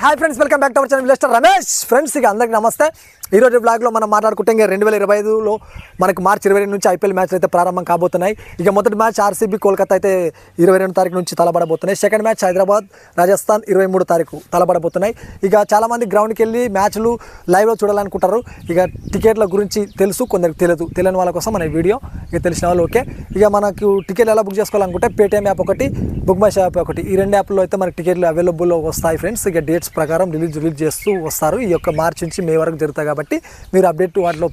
Hi friends, welcome back to our channel mister Ramesh. Friends ఇక అందరికీ నమస్తే. ఈరోజు బ్లాగ్లో మనం మాట్లాడుకుంటే ఇంకా 2025లో మనకు మార్చి 22 నుంచి ఐపీఎల్ మ్యాచ్లు అయితే ప్రారంభం కాబోతున్నాయి. ఇక మొదటి మ్యాచ్ ఆర్సీబీ కోల్కతా అయితే 22 తారీఖు నుంచి తలబడబోతున్నాయి. సెకండ్ మ్యాచ్ హైదరాబాద్ రాజస్థాన్ 23 తారీఖు తలబడబోతున్నాయి. ఇక చాలామంది గ్రౌండ్కి వెళ్ళి మ్యాచ్లు లైవ్లో చూడాలనుకుంటారు. ఇక టికెట్ల గురించి తెలుసు, కొందరికి తెలియని వాళ్ళ కోసం మన వీడియో. ఇక తెలిసిన వాళ్ళు ఓకే. ఇక మనకు టికెట్లు ఎలా బుక్ చేసుకోవాలనుకుంటే పేటీఎం యాప్ ఒకటి, బుక్ మై షో యాప్ ఒకటి, ఈ రెండు యాప్లో అయితే మనకి టికెట్లు అవైలబుల్లో వస్తాయి ఫ్రెండ్స్. ఇక డేట్స్ ప్రకారం రిలీజ్ చేస్తూ వస్తారు. ఈ యొక్క మార్చి నుంచి మే వరకు జరుగుతాయి కాబట్టి మీరు అప్డేట్ వాటిలో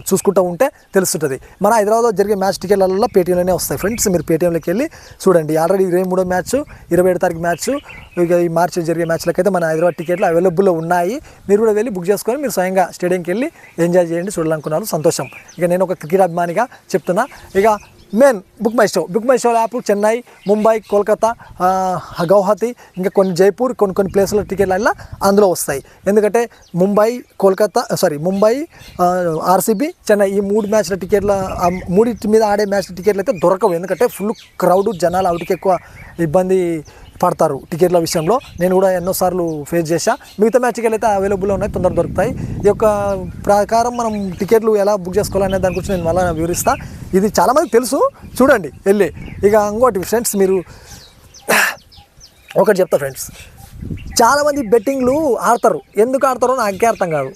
చూసుకుంటూ ఉంటే తెలుస్తుంటుంది. మన హైదరాబాద్లో జరిగే మ్యాచ్ టికెట్లలో పేటీఎంలోనే వస్తాయి ఫ్రెండ్స్. మీరు పేటీఎంలోకి వెళ్ళి చూడండి. ఆల్రెడీ 23 మ్యాచ్, 27 తారీఖు మ్యాచ్, ఇక ఈ మార్చి జరిగే మ్యాచ్లకైతే మన హైదరాబాద్ టికెట్లు అవైలబుల్లో ఉన్నాయి. మీరు కూడా వెళ్ళి బుక్ చేసుకొని మీరు స్వయంగా స్టేడియంకి వెళ్ళి ఎంజాయ్ చేయండి. చూడాలనుకున్నారు సంతోషం. ఇక నేను ఒక క్రికెట్ అభిమానిగా చెప్తున్నా. ఇక main book my show app Chennai, Mumbai, Kolkata, Guwahati, ఇంకా కొన్ని జైపూర్, కొన్ని ప్లేసుల టికెట్లు అలా అందులో వస్తాయి. ఎందుకంటే ముంబై, ఆర్సీబీ, చెన్నై ఈ 3 మ్యాచ్ల టికెట్ల మూడింటి మీద ఆడే మ్యాచ్ల టికెట్లు అయితే దొరకవు. ఎందుకంటే ఫుల్ క్రౌడ్, జనాలు వాటికి ఎక్కువ ఇబ్బంది పడతారు టికెట్ల విషయంలో. నేను కూడా ఎన్నోసార్లు ఫేస్ చేశా. మిగతా మ్యాచ్కి అయితే అవైలబుల్లో ఉన్నాయి, తొందరగా దొరుకుతాయి. ఈ యొక్క ప్రకారం మనం టికెట్లు ఎలా బుక్ చేసుకోవాలనే దాని గురించి నేను మళ్ళీ వివరిస్తా. ఇది చాలామందికి తెలుసు, చూడండి వెళ్ళి. ఇక ఇంకోటి ఫ్రెండ్స్, మీరు ఒకటి చెప్తా ఫ్రెండ్స్, చాలామంది బెట్టింగ్లు ఆడతారు. ఎందుకు ఆడతారో నాకే అర్థం కాదు.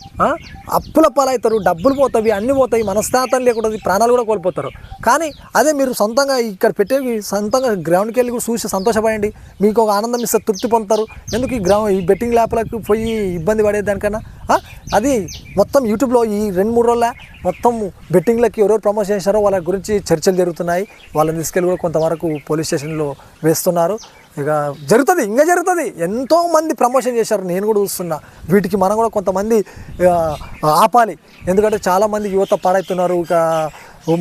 అప్పుల పాలవుతారు, డబ్బులు పోతాయి, అన్నీ పోతాయి, మనస్తాతం లేకుండా ప్రాణాలు కూడా కోల్పోతారు. కానీ అదే మీరు సొంతంగా ఇక్కడ పెట్టేవి సొంతంగా గ్రౌండ్కి వెళ్ళి కూడా చూసి సంతోషపడండి. మీకు ఒక ఆనందం ఇస్తే తృప్తి పొందుతారు. ఎందుకు ఈ బెట్టింగ్ యాప్లకు పోయి ఇబ్బంది పడేదానికన్నా అది మొత్తం యూట్యూబ్లో ఈ 2-3 రోజుల మొత్తం బెట్టింగ్లకి ఎవరెవరు ప్రమోషన్ చేశారో వాళ్ళ గురించి చర్చలు జరుగుతున్నాయి. వాళ్ళని తీసుకెళ్ళి కూడా కొంతవరకు పోలీస్ స్టేషన్లో వేస్తున్నారు. ఇక జరుగుతుంది. ఎంతోమంది ప్రమోషన్ చేశారు, నేను కూడా చూస్తున్నా. వీటికి మనం కూడా కొంతమంది ఆపాలి. ఎందుకంటే చాలామంది యువత పాడవుతున్నారు. ఇక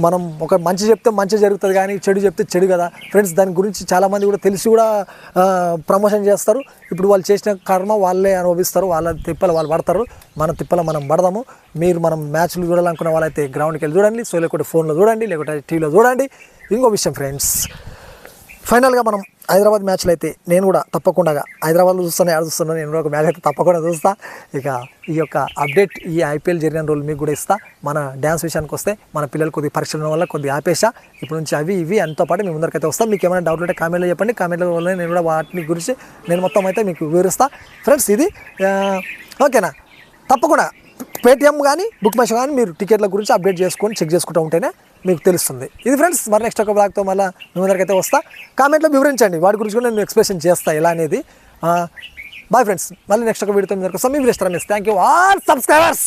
మనం ఒక మంచి చెప్తే మంచి జరుగుతుంది, కానీ చెడు చెప్తే చెడు కదా ఫ్రెండ్స్. దాని గురించి చాలామంది కూడా తెలిసి కూడా ప్రమోషన్ చేస్తారు. ఇప్పుడు వాళ్ళు చేసిన కర్మ వాళ్ళే అనుభవిస్తారు. వాళ్ళ తిప్పలు వాళ్ళు పడతారు, మన తిప్పలు మనం పడదాము. మనం మ్యాచ్లు చూడాలనుకున్న వాళ్ళైతే గ్రౌండ్కి వెళ్ళి చూడండి, సో లేకపోతే ఫోన్లో చూడండి, లేకపోతే టీవీలో చూడండి. ఇంకో విషయం ఫ్రెండ్స్, ఫైనల్గా మనం హైదరాబాద్ మ్యాచ్లు అయితే నేను కూడా తప్పకుండా హైదరాబాద్లో చూస్తున్నాను. నేను కూడా ఒక మ్యాచ్ అయితే తప్పకుండా చూస్తా. ఇక ఈ యొక్క అప్డేట్ ఈ ఐపీఎల్ జరిగిన రోజులు మీకు కూడా ఇస్తా. మన డ్యాన్స్ విషయానికి వస్తే మన పిల్లలు కొద్దిగా పరీక్షల వల్ల కొద్దిగా ఆపేసా. ఇప్పుడు నుంచి అవి ఇవి అంతో పాటు మీ ముందరికైతే వస్తాం. మీకు ఏమైనా డౌట్ ఉంటే కామెంట్లో చెప్పండి. కామెంట్ల వల్ల నేను కూడా వాటిని గురించి నేను మొత్తం అయితే మీకు వివరిస్తా ఫ్రెండ్స్. ఇది ఓకేనా? తప్పకుండా పేటీఎం కానీ బుక్ మై షో కానీ మీరు టికెట్ల గురించి అప్డేట్ చేసుకొని చెక్ చేసుకుంటూ ఉంటేనే మీకు తెలుస్తుంది. ఇది ఫ్రెండ్స్, మరి నెక్స్ట్ ఒక బ్లాగ్తో మళ్ళీ మీ ముందరికైతే వస్తా. కామెంట్లో వివరించండి, వాటి గురించి కూడా నేను ఎక్స్ప్లెనేషన్ చేస్తాను ఎలా అనేది. బాయ్ ఫ్రెండ్స్, మళ్ళీ నెక్స్ట్ ఒక వీడియోతో మీ దగ్గరకు వస్తాం. మీ mister Ramesh. Thank you all subscribers.